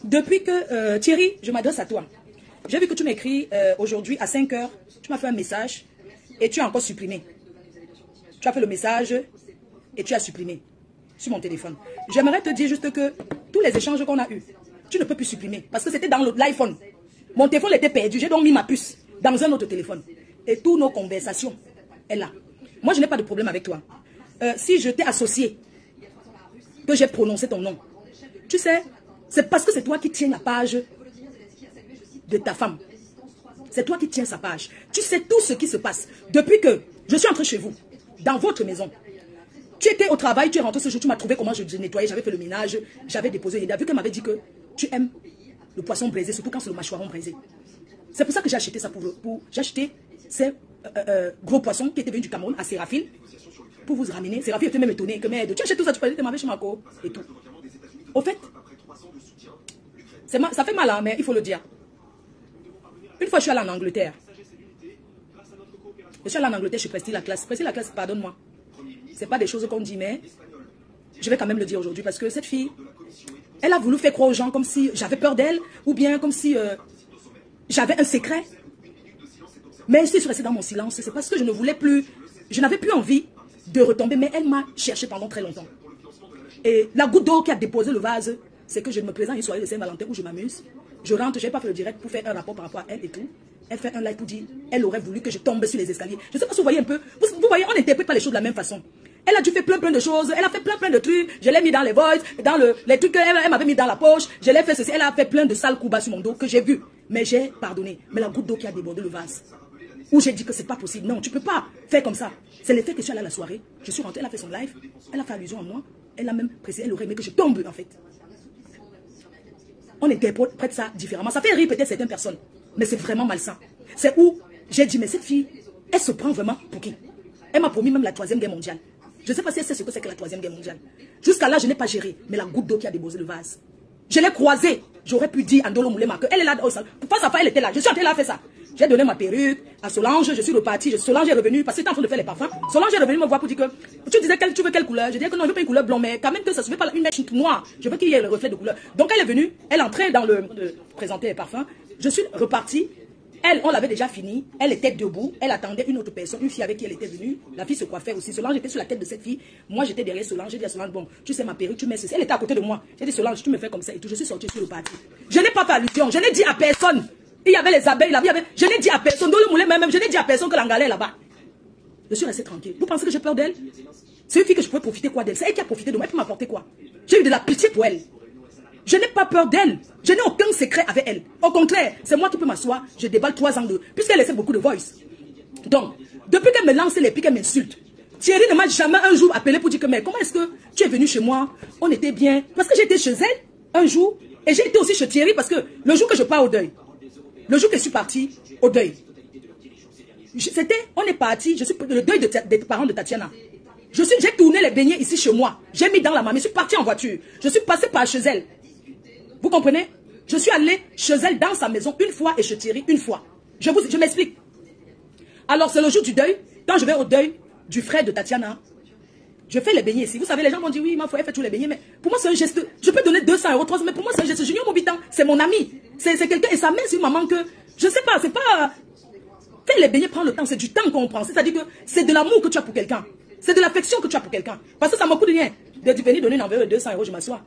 Depuis que, Thierry, je m'adresse à toi. J'ai vu que tu m'écris aujourd'hui à 5 heures. Tu m'as fait un message et tu as encore supprimé. Tu as fait le message et tu as supprimé sur mon téléphone. J'aimerais te dire juste que tous les échanges qu'on a eus, tu ne peux plus supprimer parce que c'était dans l'iPhone. Mon téléphone était perdu. J'ai donc mis ma puce dans un autre téléphone. Et toutes nos conversations est là. Moi, je n'ai pas de problème avec toi. Si je t'ai associé, que j'ai prononcé ton nom, tu sais, c'est parce que c'est toi qui tiens la page de ta femme. C'est toi qui tiens sa page. Tu sais tout ce qui se passe. Depuis que je suis entrée chez vous, dans votre maison, tu étais au travail, tu es rentré ce jour, tu m'as trouvé comment je nettoyais, j'avais fait le ménage, j'avais déposé les dents. Vu qu'elle m'avait dit que tu aimes le poisson braisé, surtout quand c'est le mâchoiron braisé. C'est pour ça que j'ai acheté ça j'ai acheté ces gros poissons qui étaient venus du Cameroun à Séraphine pour vous ramener. Séraphine était même étonnée que merde, tu achètes tout ça, tu peux aller te marier chez Marco et tout. Au fait, ça fait mal, hein, mais il faut le dire. Une fois, je suis allée en Angleterre. Je suis allée en Angleterre, je suis Prestige la classe. Prestige la classe, pardonne-moi. C'est pas des choses qu'on dit, mais je vais quand même le dire aujourd'hui parce que cette fille, elle a voulu faire croire aux gens comme si j'avais peur d'elle ou bien comme si j'avais un secret. Mais si je suis restée dans mon silence, c'est parce que je ne voulais plus, je n'avais plus envie de retomber, mais elle m'a cherché pendant très longtemps. Et la goutte d'eau qui a déposé le vase, c'est que je me présente une soirée de Saint-Valentin où je m'amuse. Je rentre, je n'ai pas fait le direct pour faire un rapport par rapport à elle et tout. Elle fait un live pour dire, elle aurait voulu que je tombe sur les escaliers. Je ne sais pas si vous voyez un peu, vous voyez, on n'interprète pas les choses de la même façon. Elle a dû faire plein de choses, elle a fait plein de trucs, je l'ai mis dans les voices, dans les trucs qu'elle m'avait mis dans la poche, je l'ai fait ceci, elle a fait plein de sales coups bas sur mon dos que j'ai vu. Mais j'ai pardonné. Mais la goutte d'eau qui a débordé le vase, où j'ai dit que c'est pas possible, non, tu peux pas faire comme ça. C'est l'effet que je suis allée à la soirée, je suis rentrée, elle a fait son live, elle a fait allusion à moi, elle a même précisé, elle aurait aimé que je tombe en fait. On interprète ça différemment. Ça fait rire peut-être certaines personnes, mais c'est vraiment malsain. C'est où j'ai dit, mais cette fille, elle se prend vraiment pour qui? Elle m'a promis même la 3e guerre mondiale. Je ne sais pas si elle sait ce que c'est que la 3e guerre mondiale. Jusqu'à là, je n'ai pas géré, mais la goutte d'eau qui a déposé le vase. Je l'ai croisée. J'aurais pu dire à Ndolo Moulema qu'elle est là au salon. Face à face, elle était là. Je suis entrée là à faire ça. J'ai donné ma perruque à Solange, je suis repartie. Solange est revenue parce que j'étais en train de faire les parfums. Solange est revenue me voir pour dire que tu disais tu veux quelle couleur? Je disais que non, je veux pas une couleur blonde, mais quand même que ça se fait pas une mèche noire. Je veux qu'il y ait le reflet de couleur. Donc elle est venue, elle entrait dans le présenter les parfums. Je suis repartie. Elle, on l'avait déjà fini. Elle était debout. Elle attendait une autre personne, une fille avec qui elle était venue. La fille se coiffait aussi. Solange était sur la tête de cette fille. Moi, j'étais derrière Solange. J'ai dit à Solange, bon, tu sais ma perruque, tu mets ceci. Elle était à côté de moi. J'ai dit, Solange, tu me fais comme ça et tout. Je suis sortie sur le parti. Je n'ai pas fait allusion. Je n'ai dit à personne. Il y avait les abeilles là. Je n'ai dit à personne. Dans le moulin même, je n'ai dit à personne que l'Angala est là-bas. Je suis restée tranquille. Vous pensez que j'ai peur d'elle? C'est une fille que je pouvais profiter quoi d'elle? C'est elle qui a profité de moi. Elle peut m'apporter quoi? J'ai eu de la pitié pour elle. Je n'ai pas peur d'elle. Je n'ai aucun secret avec elle. Au contraire, c'est moi qui peux m'asseoir. Je déballe 3 ans de... Puisqu'elle laissait beaucoup de voice. Donc, depuis qu'elle me lance les pics, elle m'insulte. Thierry ne m'a jamais un jour appelé pour dire que, mais comment est-ce que tu es venu chez moi? On était bien. Parce que j'étais chez elle un jour. Et j'ai été aussi chez Thierry parce que le jour que je pars au deuil, le jour que je suis partie au deuil, on est parti, je suis le deuil des parents de Tatiana. J'ai tourné les beignets ici chez moi. J'ai mis dans la main, je suis partie en voiture. Je suis passée par chez elle. Vous comprenez? Je suis allée chez elle dans sa maison une fois et chez Thierry une fois. Je m'explique. Alors c'est le jour du deuil. Quand je vais au deuil du frère de Tatiana, je fais les beignets ici. Vous savez, les gens vont dire oui, ma foi, elle fait tous les beignets. Mais pour moi, c'est un geste. Je peux donner 200 €, 300 €, mais pour moi, c'est un geste. Junior Mobitan, c'est mon ami. C'est quelqu'un et sa mère, c'est une maman que, je ne sais pas, c'est pas... Faire les beignets prend le temps, c'est du temps qu'on prend. C'est-à-dire que c'est de l'amour que tu as pour quelqu'un. C'est de l'affection que tu as pour quelqu'un. Parce que ça m'a coûté rien. De venir donner une enveloppe de 200 €, je m'assois.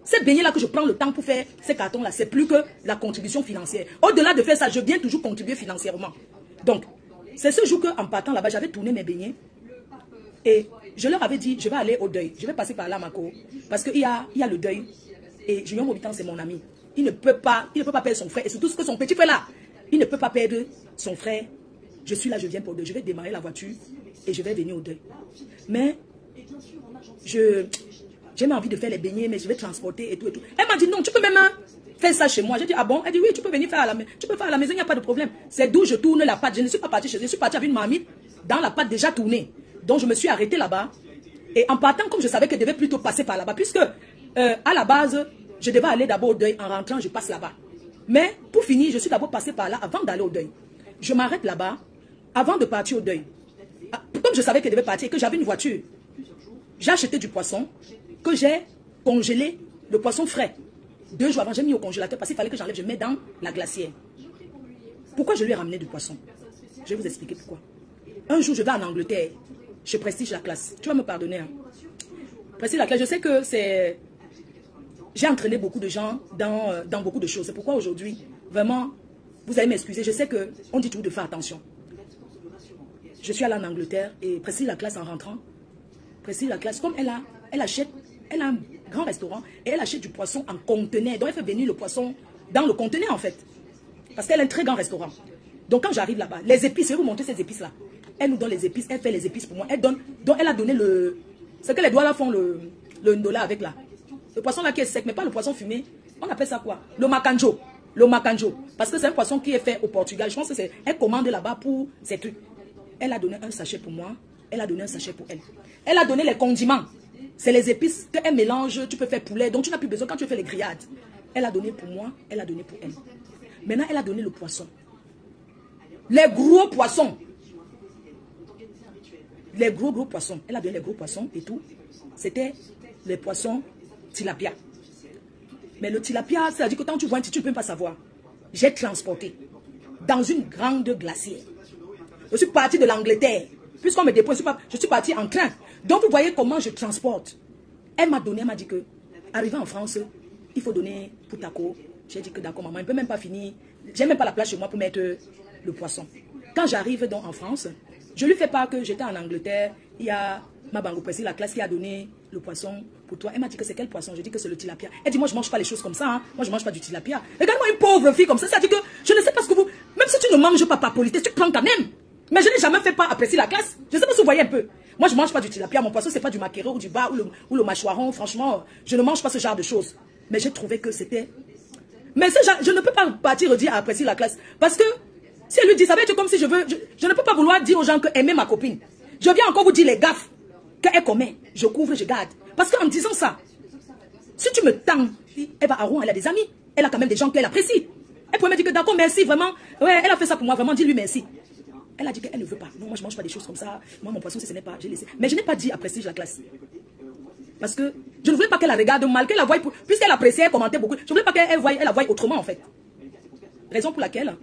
Ces beignets-là que je prends le temps pour faire, ces cartons-là, c'est plus que la contribution financière. Au-delà de faire ça, je viens toujours contribuer financièrement. Donc, c'est ce jour qu'en partant là-bas, j'avais tourné mes beignets. Et je leur avais dit, je vais aller au deuil. Je vais passer par là, Mako. Parce qu'il y a le deuil. Et Junior Mobitan, c'est mon ami. Il ne peut pas perdre son frère. Et surtout ce que son petit frère là, il ne peut pas perdre son frère. Je suis là, je viens pour le deuil. Je vais démarrer la voiture et je vais venir au deuil. Mais, j'ai même envie de faire les beignets, mais je vais transporter et tout et tout. Elle m'a dit non, tu peux même faire ça chez moi. J'ai dit ah bon? Elle dit oui, tu peux venir faire à la maison. Tu peux faire à la maison, il n'y a pas de problème. C'est d'où je tourne la pâte. Je ne suis pas partie chez elle. Je suis partie avec une marmite dans la pâte déjà tournée. Donc je me suis arrêtée là-bas. Et en partant, comme je savais que je devais plutôt passer par là-bas, puisque à la base, je devais aller d'abord au deuil. En rentrant, je passe là-bas. Mais pour finir, je suis d'abord passée par là avant d'aller au deuil. Je m'arrête là-bas avant de partir au deuil. Comme je savais que je devais partir et que j'avais une voiture, j'ai acheté du poisson que j'ai congelé, le poisson frais. 2 jours avant, j'ai mis au congélateur parce qu'il fallait que j'enlève, je mets dans la glacière. Pourquoi je lui ai ramené du poisson? Je vais vous expliquer pourquoi. Un jour, je vais en Angleterre, je prestige la classe. Tu vas me pardonner. Hein? Prestige la classe, je sais que c'est... J'ai entraîné beaucoup de gens dans beaucoup de choses. C'est pourquoi aujourd'hui, vraiment, vous allez m'excuser. Je sais qu'on dit toujours de faire attention. Je suis allée en Angleterre et prestige la classe en rentrant. Prestige la classe, comme elle a un grand restaurant et elle achète du poisson en conteneur. Donc elle fait venir le poisson dans le conteneur en fait. Parce qu'elle a un très grand restaurant. Donc quand j'arrive là-bas, les épices, je vais vous montrer ces épices-là. Elle nous donne les épices, elle fait les épices pour moi. Donc elle a donné le... Ce que les doigts là font le ndola avec là. Le poisson là qui est sec, mais pas le poisson fumé. On appelle ça quoi? Le macanjo. Le macanjo. Parce que c'est un poisson qui est fait au Portugal. Je pense que c'est... Elle commande là-bas pour ces trucs. Elle a donné un sachet pour moi. Elle a donné un sachet pour elle. Elle a donné les condiments. C'est les épices qu'elle mélange. Tu peux faire poulet. Donc tu n'as plus besoin quand tu fais les grillades. Elle a donné pour moi. Elle a donné pour elle. Maintenant, elle a donné le poisson. Les gros poissons. Les gros poissons. Elle a donné les gros poissons et tout. C'était les poissons tilapia. Mais le tilapia, c'est-à-dire que quand tu vois un tu ne peux pas savoir. J'ai transporté dans une grande glacière. Je suis parti de l'Angleterre. Puisqu'on me dépose, je suis parti en train. Donc vous voyez comment je transporte. Elle m'a donné, elle m'a dit que, arrivé en France, il faut donner pour taco. J'ai dit que d'accord maman, elle ne peut même pas finir. J'ai même pas la place chez moi pour mettre le poisson. Quand j'arrive donc en France, je lui fais part que j'étais en Angleterre. Il y a ma bango précise, la classe qui a donné le poisson pour toi. Elle m'a dit que c'est quel poisson? Je dis que c'est le tilapia. Elle dit moi je mange pas les choses comme ça. Hein. Moi je mange pas du tilapia. Regarde-moi une pauvre fille comme ça. Ça dit que je ne sais pas ce que vous... Même si tu ne manges pas par politesse, tu prends quand même. Mais je n'ai jamais fait pas apprécier la classe. Je ne sais pas si vous voyez un peu. Moi je mange pas du tilapia. Mon poisson c'est pas du maquereau ou du bar ou le mâchoiron. Franchement, je ne mange pas ce genre de choses. Mais j'ai trouvé que c'était... Mais je ne peux pas partir dire apprécier la classe. Parce que si elle lui dit, ça va être comme si je veux... Je ne peux pas vouloir dire aux gens que aimer ma copine. Je viens encore vous dire les gaffes qu'elle commet. Je couvre, je garde. Parce qu'en disant ça, si tu me tends, elle va à Rouen, elle a des amis. Elle a quand même des gens qu'elle apprécie. Elle pourrait me dire que d'accord, merci, vraiment. Ouais, elle a fait ça pour moi, vraiment, dis-lui merci. Elle a dit qu'elle ne veut pas. Non, moi je ne mange pas des choses comme ça. Moi, mon poisson, si ce n'est pas, j'ai laissé. Mais je n'ai pas dit apprécier la classe. Parce que je ne voulais pas qu'elle la regarde mal, qu'elle la voie, puisqu'elle appréciait, elle commentait beaucoup. Je ne voulais pas qu'elle la voie autrement en fait. Raison pour laquelle,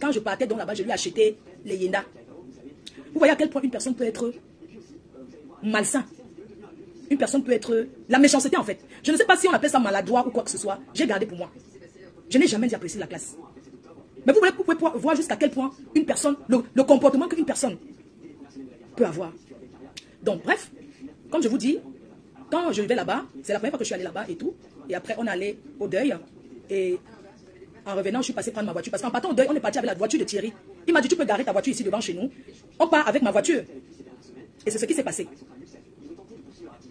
quand je partais donc là-bas, je lui ai acheté les yéndas. Vous voyez à quel point une personne peut être malsain. Une personne peut être... La méchanceté en fait. Je ne sais pas si on appelle ça maladroit ou quoi que ce soit. J'ai gardé pour moi. Je n'ai jamais dit apprécier la classe. Mais vous pouvez voir jusqu'à quel point une personne, le comportement qu'une personne peut avoir. Donc bref, comme je vous dis, quand je vais là-bas, c'est la première fois que je suis allée là-bas et tout. Et après, on allait au deuil. Et en revenant, je suis passé prendre ma voiture. Parce qu'en partant au deuil, on est parti avec la voiture de Thierry. Il m'a dit, tu peux garer ta voiture ici devant chez nous. On part avec ma voiture. Et c'est ce qui s'est passé.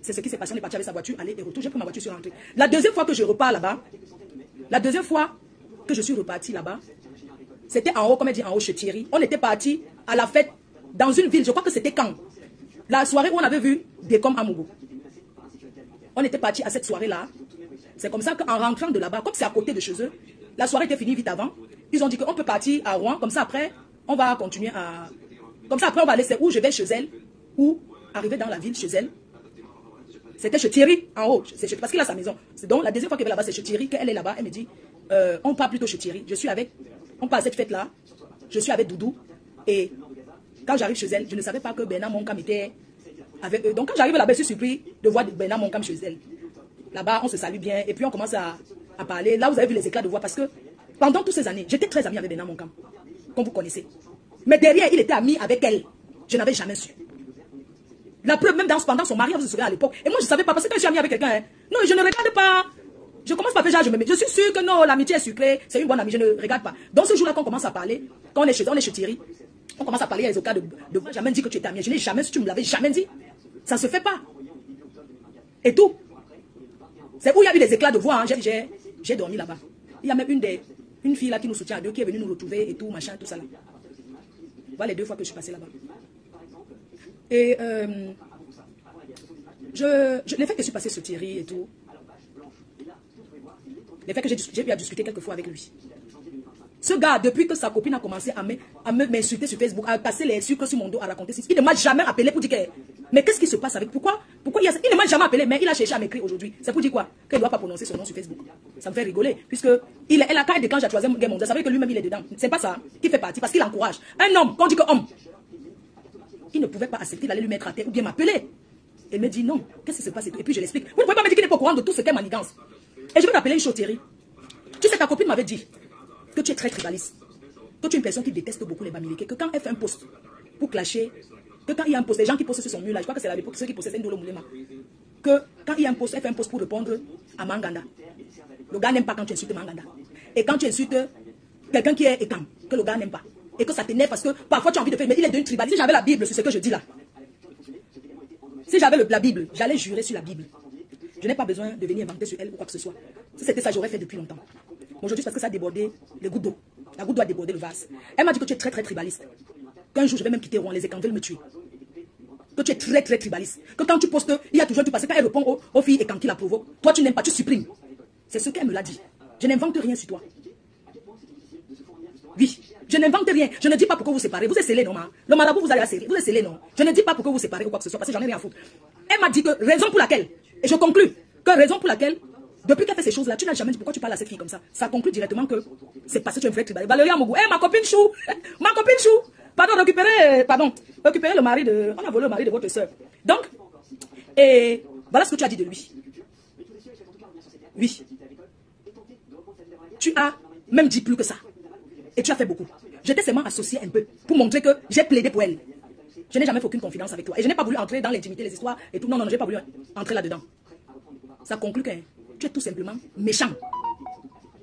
C'est ce qui s'est passé. On est parti avec sa voiture, aller et retour. J'ai pris ma voiture sur l'entrée. La deuxième fois que je repars là-bas, la deuxième fois que je suis reparti là-bas, c'était en haut, comme elle dit, en haut chez Thierry. On était parti à la fête dans une ville. Je crois que c'était Caen. La soirée où on avait vu Décom Amougou. On était parti à cette soirée-là. C'est comme ça qu'en rentrant de là-bas, comme c'est à côté de chez eux, la soirée était finie vite avant. Ils ont dit qu'on peut partir à Rouen. Comme ça, après, on va continuer à... Comme ça, après, on va laisser où je vais chez elle. Ou arriver dans la ville chez elle. C'était chez Thierry, en haut. Parce qu'il a sa maison. Donc, la deuxième fois qu'elle est là-bas, c'est chez Thierry. Qu'elle est là-bas, elle me dit, on part plutôt chez Thierry. Je suis avec... On part à cette fête-là. Je suis avec Doudou. Et quand j'arrive chez elle, je ne savais pas que Bernard Moncam était avec eux. Donc quand j'arrive là-bas, je suis surpris de voir Bernard Moncam chez elle. Là-bas, on se salue bien. Et puis on commence à parler. Là, vous avez vu les éclats de voix. Parce que pendant toutes ces années, j'étais très amie avec Bernard Moncam. Comme vous connaissez. Mais derrière, il était ami avec elle. Je n'avais jamais su. La preuve, même pendant son mariage, vous vous souvenez à l'époque. Et moi, je ne savais pas. Parce que quand je suis amie avec quelqu'un, hein, non, je ne regarde pas. Je commence par faire genre, je suis sûre que non, l'amitié est sucrée. C'est une bonne amie. Je ne regarde pas. Donc ce jour-là, quand on commence à parler, quand on est chez Thierry, on commence à parler à les cas de moi. Jamais dit que tu étais amie. Je n'ai jamais, si tu me l'avais jamais dit. Ça ne se fait pas. Et tout. C'est où il y a eu des éclats de voix. Hein. J'ai dormi là-bas. Il y a même une fille là qui nous soutient à deux, qui est venue nous retrouver et tout, machin, tout ça là. Voilà les 2 fois que je suis passée là-bas. Et les faits que je suis passée sur Thierry et tout, les faits que j'ai pu discuter quelques fois avec lui. Ce gars, depuis que sa copine a commencé à m'insulter sur Facebook, à passer les sucres sur mon dos, à raconter, il ne m'a jamais appelé pour dire que... Mais qu'est-ce qui se passe avec... Pourquoi il ne m'a jamais appelé, mais il a cherché à m'écrire aujourd'hui. C'est pour dire quoi? Qu'il ne doit pas prononcer son nom sur Facebook. Ça me fait rigoler. Puisque quand il déclenche la troisième guerre mondiale, ça veut dire que lui-même il est dedans. C'est pas ça qui fait partie, parce qu'il encourage. Un homme, quand on dit que homme, il ne pouvait pas accepter d'aller lui mettre à terre ou bien m'appeler. Il me dit non, qu'est-ce qui se passe? Et puis je l'explique. Vous ne pouvez pas me dire qu'il n'est pas au courant de tout ce qu'est manigance. Et je vais t'appeler une chose, Thierry. Tu sais, ta copine m'avait dit que tu es très tribaliste, que tu es une personne qui déteste beaucoup les Bamileke, que quand elle fait un post pour clasher, que quand il y a un post, les gens qui postent sur son mur là, je crois que c'est l'époque ceux qui possèdent Ndolo Moulema, que quand il y a un post, elle fait un post pour répondre à Manganda. Le gars n'aime pas quand tu insultes Manganda. Et quand tu insultes quelqu'un qui est écam, que le gars n'aime pas. Et que ça t'énerve parce que parfois tu as envie de faire, mais il est d'une tribaliste. Si j'avais la Bible sur ce que je dis là, si j'avais la Bible, j'allais jurer sur la Bible. Je n'ai pas besoin de venir inventer sur elle ou quoi que ce soit. Si c'était ça, j'aurais fait depuis longtemps. Aujourd'hui, parce que ça a débordé les gouttes d'eau. La goutte doit déborder le vase. Elle m'a dit que tu es très très tribaliste. Qu'un jour, je vais même quitter Rouen, les écans veulent me tuer. Que tu es très très tribaliste. Que quand tu postes, il y a toujours du passé. Quand elle répond aux filles et quand qui la provoquent, toi tu n'aimes pas, tu supprimes. C'est ce qu'elle me l'a dit. Je n'invente rien sur toi. Oui, je n'invente rien. Je ne dis pas pourquoi vous séparez. Vous êtes scellés, non? Le marabout, vous allez la serrer. Vous êtes scellés, non? Je ne dis pas pourquoi vous séparez ou quoi que ce soit, parce que j'en ai rien à foutre. Elle m'a dit que raison pour laquelle, et je conclus, que raison pour laquelle, depuis qu'elle fait ces choses-là, tu n'as jamais dit pourquoi tu parles à cette fille comme ça. Ça conclut directement que c'est parce que tu es un vrai tribaliste. Valérie Amogou, ma copine Chou, ma copine Chou, récupérez le mari de, on a volé le mari de votre soeur. Donc, et voilà ce que tu as dit de lui. Oui. Tu as même dit plus que ça. Et tu as fait beaucoup. J'étais seulement associée un peu pour montrer que j'ai plaidé pour elle. Je n'ai jamais fait aucune confidence avec toi. Et je n'ai pas voulu entrer dans l'intimité, les histoires et tout. Non, je n'ai pas voulu entrer là-dedans. Ça conclut que tu es tout simplement méchant.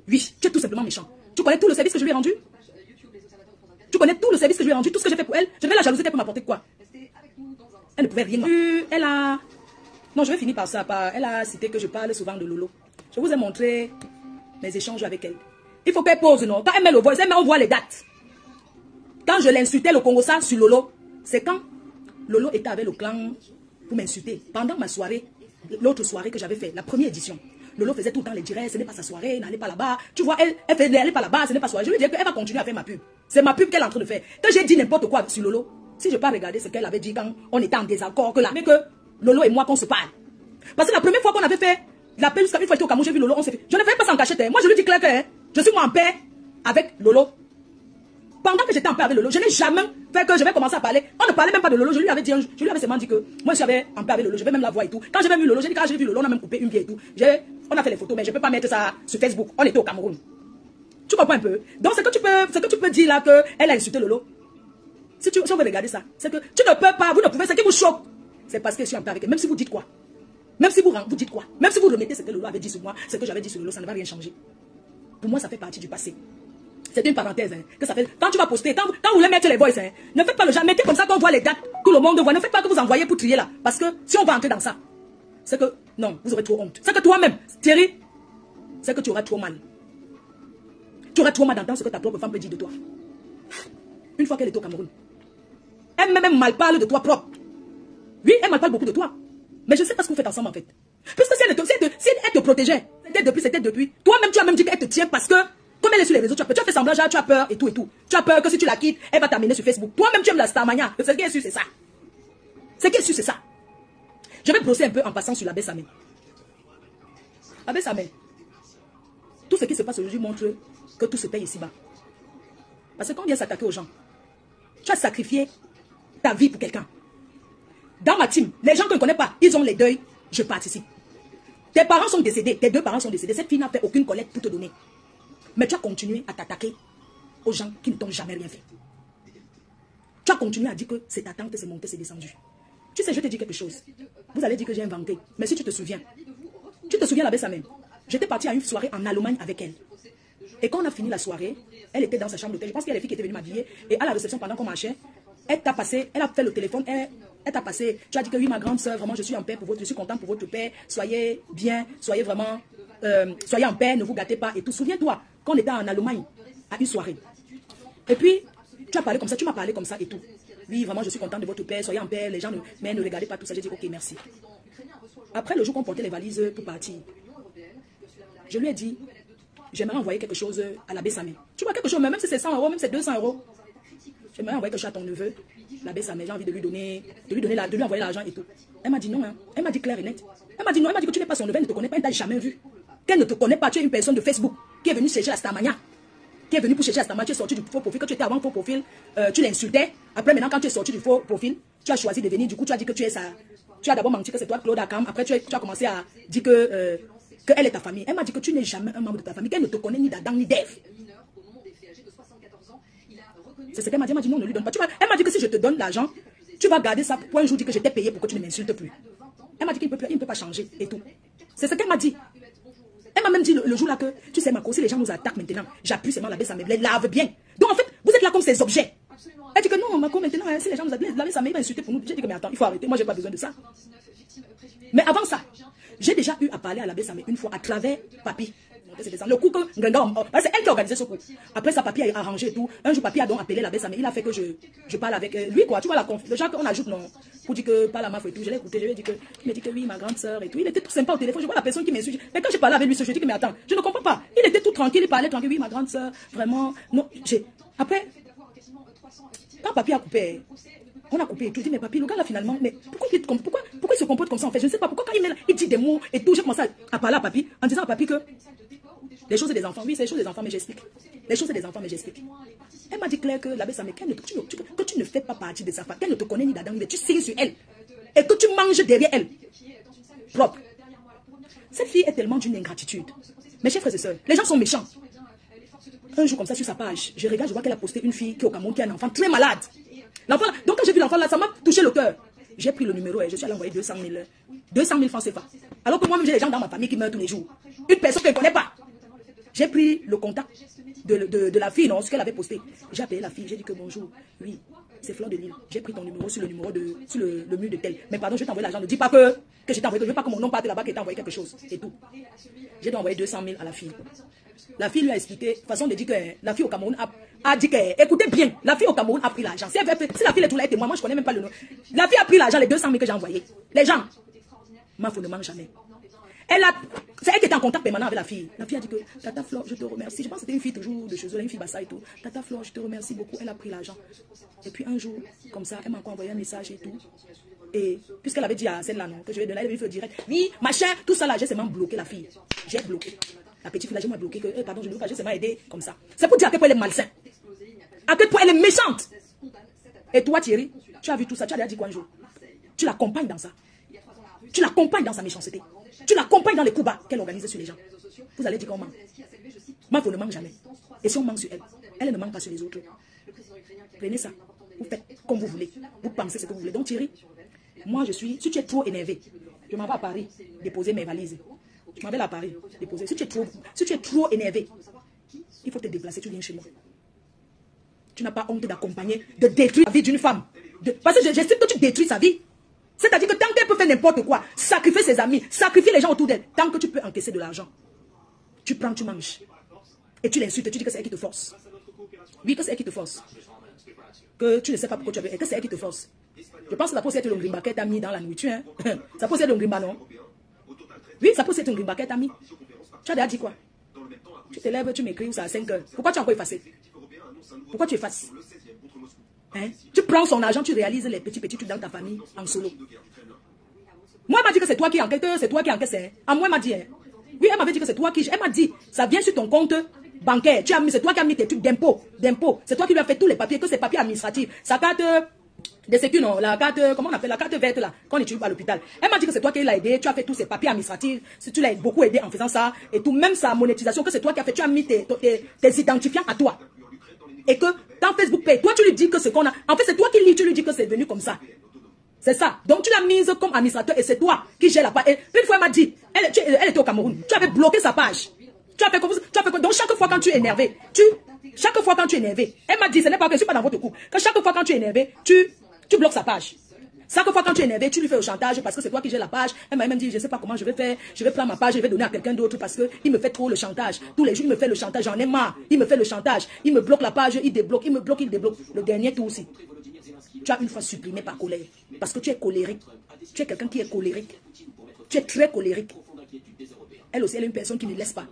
Oui, tu es tout simplement méchant. Tu connais tout le service que je lui ai rendu? Tu connais tout le service que je lui ai rendu, tout ce que j'ai fait pour elle? Je vais la jalouser, elle peut m'apporter quoi? Elle ne pouvait rien. Elle a... Non, je vais finir par ça. Elle a cité que je parle souvent de Lolo. Je vous ai montré mes échanges avec elle. Il faut qu'elle pose, non? Quand elle met le voice, on voit les dates. Quand je l'insultais, le Congo ça, sur Lolo, c'est quand Lolo était avec le clan pour m'insulter. Pendant ma soirée, l'autre soirée que j'avais fait, la première édition, Lolo faisait tout le temps les directs, ce n'est pas sa soirée, n'allez pas là-bas. Tu vois, elle fait n'allez pas là-bas, ce n'est pas sa soirée. Je lui dis qu'elle va continuer à faire ma pub. C'est ma pub qu'elle est en train de faire. Quand j'ai dit n'importe quoi sur Lolo, si je peux regarder ce qu'elle avait dit quand on était en désaccord, mais que Lolo et moi qu'on se parle. Parce que la première fois qu'on avait fait la paix jusqu'à une fois j'étais au Cameroun, j'ai vu Lolo, on s'est fait. Je ne fais pas sans cachette. Moi je lui dis clair que je suis moi en paix avec Lolo. Pendant que j'étais en paix avec Lolo, je n'ai jamais fait que je vais commencer à parler. On ne parlait même pas de Lolo. Je lui avais seulement dit que moi je suis en paix avec Lolo, je vais même la voir et tout. Quand j'ai vu Lolo, j'ai dit quand j'ai vu Lolo, on a même coupé une bière et tout. On a fait les photos, mais je ne peux pas mettre ça sur Facebook. On était au Cameroun. Tu comprends un peu? Donc ce que tu peux dire là qu'elle a insulté Lolo. Si on veut regarder ça, c'est que tu ne peux pas, vous ne pouvez, ce qui vous choque. C'est parce que je suis en paix avec elle. Même si vous dites quoi? Même si vous dites quoi? Même si vous remettez ce que Lolo avait dit sur moi, ce que j'avais dit sur Lolo, ça ne va rien changer. Pour moi, ça fait partie du passé. C'est une parenthèse. Que ça fait. Quand tu vas poster, quand vous voulez mettre les voices, ne faites pas le genre. Mettez comme ça qu'on voit les dates. Tout le monde voit. Ne faites pas que vous envoyez pour trier là. Parce que si on va entrer dans ça, c'est que, non, vous aurez trop honte. C'est que toi-même, Thierry, c'est que tu auras trop mal. Tu auras trop mal d'entendre ce que ta propre femme peut dire de toi. Une fois qu'elle est au Cameroun. Elle même mal parle de toi propre. Oui, elle mal parle beaucoup de toi. Mais je ne sais pas ce que vous faites ensemble en fait. Puisque si elle te protégeait, c'était depuis. Toi-même, tu as même dit qu'elle te tient parce que, comme elle est sur les réseaux, tu as fait semblant, tu as peur et tout et tout. Tu as peur que si tu la quittes, elle va t'amener sur Facebook. Toi-même, tu aimes la Starmania. Ce qui est sûr, c'est ça. Ce qui est sûr, c'est ça. Je vais brosser un peu en passant sur l'abbé Samé. Abbé Samé, tout ce qui se passe aujourd'hui montre que tout se paye ici-bas. Parce que quand on vient s'attaquer aux gens, tu as sacrifié ta vie pour quelqu'un. Dans ma team, les gens que je ne connais pas, ils ont les deuils, je participe. Tes parents sont décédés, tes deux parents sont décédés. Cette fille n'a fait aucune collecte pour te donner. Mais tu as continué à t'attaquer aux gens qui ne t'ont jamais rien fait. Tu as continué à dire que c'est ta tante, c'est montée, c'est descendu. Tu sais, je te dis quelque chose. Vous allez dire que j'ai inventé. Mais si tu te souviens la baisse à même. J'étais partie à une soirée en Allemagne avec elle. Et quand on a fini la soirée, elle était dans sa chambre d'hôtel. Je pense qu'il y a les filles qui étaient venues m'habiller. Et à la réception, pendant qu'on marchait, elle t'a passé, elle a fait le téléphone, elle t'a passé. Tu as dit que oui, ma grande soeur, vraiment, je suis en paix pour votre, je suis contente pour votre paix. Soyez bien, soyez vraiment, soyez en paix, ne vous gâtez pas et tout. Souviens-toi, quand on était en Allemagne, à une soirée. Et puis, tu as parlé comme ça, tu m'as parlé comme ça et tout. Oui, vraiment, je suis contente de votre paix, soyez en paix, les gens mais ne regardez pas tout ça. J'ai dit, ok, merci. Après, le jour qu'on portait les valises pour partir, je lui ai dit, j'aimerais envoyer quelque chose à l'abbé Samé. Tu vois quelque chose, même si c'est 100 euros, même si c'est 200 euros. J'aimerais envoyer quelque chose à ton neveu, l'abbé Samé. J'ai envie de lui envoyer l'argent et tout. Elle m'a dit non, hein. Elle m'a dit clair et net. Elle m'a dit non, elle m'a dit que tu n'es pas son neveu, elle ne te connaît pas, elle ne t'a jamais vu. Qu'elle ne te connaît pas, tu es une personne de Facebook qui est venue chercher la Starmania. Qui est venue pour chercher la Starmania, tu es sorti du faux profil, que tu étais avant faux profil, tu l'insultais. Après, maintenant, quand tu es sorti du faux profil, tu as choisi de venir, du coup, tu as dit que tu es sa. Tu as d'abord menti que c'est toi, Claude Akam. Après, tu as commencé à dire que elle est ta famille. Elle m'a dit que tu n'es jamais un membre de ta famille, qu'elle ne te connaît ni d'Adam ni d'Ève. C'est ce qu'elle m'a dit. Elle m'a dit non, ne lui donne pas. Elle m'a dit que si je te donne l'argent, tu vas garder ça pour un jour dire que je t'ai payé pour que tu ne m'insultes plus. Elle m'a dit qu'il ne peut pas changer et tout. C'est ce qu'elle m'a dit. Elle m'a même dit le jour là que, tu sais, Marco, si les gens nous attaquent maintenant, j'appuie seulement l'abbé Samé, les lave bien. Donc en fait, vous êtes là comme ces objets. Elle dit que non, Marco, maintenant, si les gens nous attaquent, l'abbé Samé va insulter pour nous. J'ai dit que mais attends, il faut arrêter, moi j'ai pas besoin de ça. Mais avant ça, j'ai déjà eu à parler à l'abbé Samé une fois à travers Papi. Le coup que c'est elle qui a organisé ce coup. Après ça, Papi a arrangé tout. Un jour, Papi a donc appelé l'abbé Samé. Il a fait que je parle avec lui, quoi. Tu vois, le genre qu'on ajoute, non, pour dire que pas la maf et tout. Je l'ai écouté, je lui ai dit que, il m'a dit que oui, ma grande soeur et tout. Il était tout sympa au téléphone. Je vois la personne qui m'insulte. Mais quand j'ai parlé avec lui, je lui ai dit que, mais attends, je ne comprends pas. Il était tout tranquille, il parlait tranquille. Oui, ma grande soeur, vraiment. Non, après, quand Papi a coupé, on a coupé et tout. Je dis, mais Papi, le gars là finalement, mais pourquoi il se comporte comme ça en fait? Je ne sais pas pourquoi quand il dit des mots et tout. J'ai commencé à parler à Papi en disant à Papi que les choses des enfants, oui, c'est les choses des enfants, mais j'explique. Les choses des enfants, mais j'explique. Elle m'a dit clair que l'abbé Samé, que tu ne fais pas partie de sa famille, qu'elle ne te connaît ni d'Adam, mais tu signes sur elle. Et que tu manges derrière elle. Propre. Cette fille est tellement d'une ingratitude. Mes chers frères et sœurs, les gens sont méchants. Un jour comme ça sur sa page, je regarde, je vois qu'elle a posté une fille qui est au Cameroun, qui a un enfant très malade. Donc quand j'ai vu l'enfant là, ça m'a touché le cœur. J'ai pris le numéro et je suis allé envoyer 200 000 francs CFA. Alors que moi-même, j'ai des gens dans ma famille qui meurent tous les jours. Une personne que je ne connais pas. J'ai pris le contact de la fille, non, ce qu'elle avait posté. J'ai appelé la fille, j'ai dit que bonjour, oui, c'est Fleur de Lille. J'ai pris ton numéro sur le numéro sur le mur de tel. Mais pardon, je vais t'envoyer l'argent. Ne dis pas que je t'ai envoyé, que je veux pas que mon nom parte là-bas, que t'ai envoyé quelque chose. Et tout. J'ai envoyé 200 000 à la fille. La fille lui a expliqué, façon de dire que la fille au Cameroun a dit que, écoutez bien, la fille au Cameroun a pris l'argent. Si la fille est tout là, et moi je connais même pas le nom. La fille a pris l'argent, les 200 000 que j'ai envoyés. Les gens, ma fille ne mange jamais. C'est elle qui était en contact permanent avec la fille. La fille a dit que, Tata Flore, je te remercie. Je pense que c'était une fille toujours de chez eux, une fille bassa et tout. Tata Flore, je te remercie beaucoup. Elle a pris l'argent. Et puis un jour, comme ça, elle m'a encore envoyé un message et tout. Et puisqu'elle avait dit à celle-là, non, que je vais donner, elle avait fait direct. Oui, machin, tout ça là, j'ai seulement bloqué la fille. J'ai bloqué. La petite fille là, j'ai bloqué que, pardon, je ne veux pas, j'ai seulement aidé comme ça. C'est pour dire à quel point elle est malsain. À quel point elle est méchante. Et toi, Thierry, tu as vu tout ça, tu as déjà dit quoi un jour? Tu l'accompagnes dans ça. Tu l'accompagnes dans sa méchanceté. Tu l'accompagnes dans les coups bas qu'elle organise sur les gens. Vous allez dire qu'on ment. Mafo ne ment jamais. Et si on ment sur elle, elle ne ment pas sur les autres. Prenez ça. Vous faites comme vous voulez. Vous pensez ce que vous voulez. Donc Thierry, moi je suis, si tu es trop énervé, je m'en vais à Paris déposer mes valises. Je m'en vais à Paris déposer. Si tu es trop énervé, il faut te déplacer, tu viens chez moi. Tu n'as pas honte d'accompagner, de détruire la vie d'une femme. Parce que j'estime que tu détruis sa vie. C'est-à-dire que tant qu'elle peut faire n'importe quoi, sacrifier ses amis, sacrifier les gens autour d'elle, tant que tu peux encaisser de l'argent, tu prends, tu manges. Et tu l'insultes, tu dis que c'est elle qui te force. Oui, que c'est elle qui te force. Que tu ne sais pas pourquoi tu avais, et que c'est elle qui te force. Je pense que ça peut être le grimba qu'elle t'a mis dans la nourriture. Hein. Ça peut être le grimba, non? Oui, ça peut être un grimba qu'elle t'a mis. Tu as déjà dit quoi? Tu te lèves, tu m'écris où ça à 5 heures. Pourquoi tu as encore effacé? Pourquoi tu effaces? Hein? Tu prends son argent, tu réalises les petits trucs dans ta famille en solo. Moi, elle m'a dit que c'est toi qui enquête, c'est toi qui encaisse. Hein? À moi, elle m'a dit. Hein? Oui, elle m'avait dit que c'est toi qui. Elle m'a dit, ça vient sur ton compte bancaire. C'est toi qui as mis tes trucs d'impôt. C'est toi qui lui as fait tous les papiers, que c'est papiers administratifs. Sa carte de sécu, non, la carte, comment on appelle, la carte verte là, qu'on utilise à l'hôpital. Elle m'a dit que c'est toi qui l'as aidé, tu as fait tous ces papiers administratifs, tu l'as beaucoup aidé en faisant ça, et tout, même sa monétisation, que c'est toi qui as fait, tu as mis tes identifiants à toi. Et que dans Facebook Pay, toi tu lui dis que ce qu'on a. En fait, c'est toi qui lis, tu lui dis que c'est venu comme ça. C'est ça. Donc tu l'as mise comme administrateur et c'est toi qui gère la page. Et une fois elle m'a dit, elle était au Cameroun, tu avais bloqué sa page. Tu as fait comme ça. Donc chaque fois quand tu es énervé, elle m'a dit, ce n'est pas que je suis pas dans votre couple, que chaque fois quand tu es énervé, tu bloques sa page. Chaque fois quand tu es énervé, tu lui fais le chantage parce que c'est toi qui gères la page. Elle m'a même dit, je ne sais pas comment je vais faire, je vais prendre ma page, je vais donner à quelqu'un d'autre parce qu'il me fait trop le chantage. Tous les jours, il me fait le chantage, j'en ai marre. Il me fait le chantage, il me bloque la page, il débloque, il me bloque, il débloque. Le dernier tour aussi. Tu as une fois supprimé par colère parce que tu es colérique. Tu es quelqu'un qui est colérique. Tu es très colérique. Elle aussi, elle est une personne qui ne laisse pas.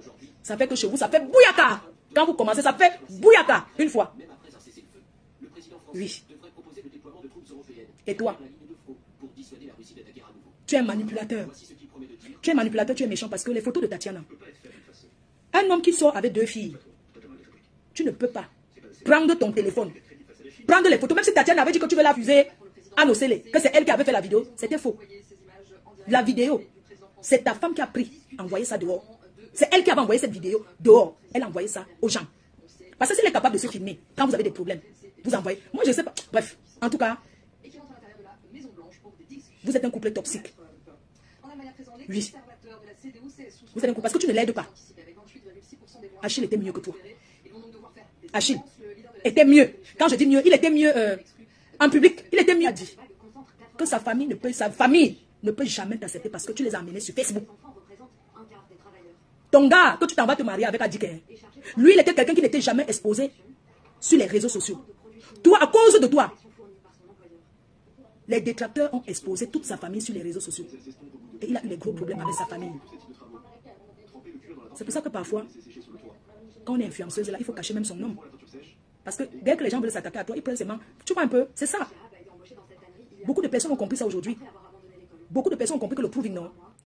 Ça fait que chez vous, ça fait bouyaka. Quand vous commencez, ça fait bouyaka. Une fois. Oui. Et toi? Tu es un manipulateur. Tu es manipulateur, tu es méchant parce que les photos de Tatiana. Un homme qui sort avec 2 filles. Tu ne peux pas prendre ton téléphone. Prendre les photos. Même si Tatiana avait dit que tu veux la fuser à Nocélé, que c'est elle qui avait fait la vidéo, c'était faux. La vidéo, c'est ta femme qui a pris, envoyé ça dehors. C'est elle qui avait envoyé cette vidéo dehors. Elle a envoyé ça aux gens. Parce que s'il est capable de se filmer, quand vous avez des problèmes, vous envoyez. Moi, je ne sais pas. Bref, en tout cas, vous êtes un couple toxique. Oui. Vous êtes un couple parce que tu ne l'aides pas. Achille était mieux que toi. Achille était mieux. Quand je dis mieux, il était mieux en public. Il était mieux dit que sa famille ne peut jamais t'accepter parce que tu les as amenés sur Facebook. Ton gars, que tu t'en vas te marier avec Adike, lui, il était quelqu'un qui n'était jamais exposé sur les réseaux sociaux. Toi, à cause de toi, les détracteurs ont exposé toute sa famille sur les réseaux sociaux. Et il a eu des gros problèmes avec sa famille. C'est pour ça que parfois, quand on est influenceuse, là, il faut cacher même son nom. Parce que dès que les gens veulent s'attaquer à toi, ils prennent seulement. Tu vois un peu, c'est ça. Beaucoup de personnes ont compris ça aujourd'hui. Beaucoup de personnes ont compris que le proving, non,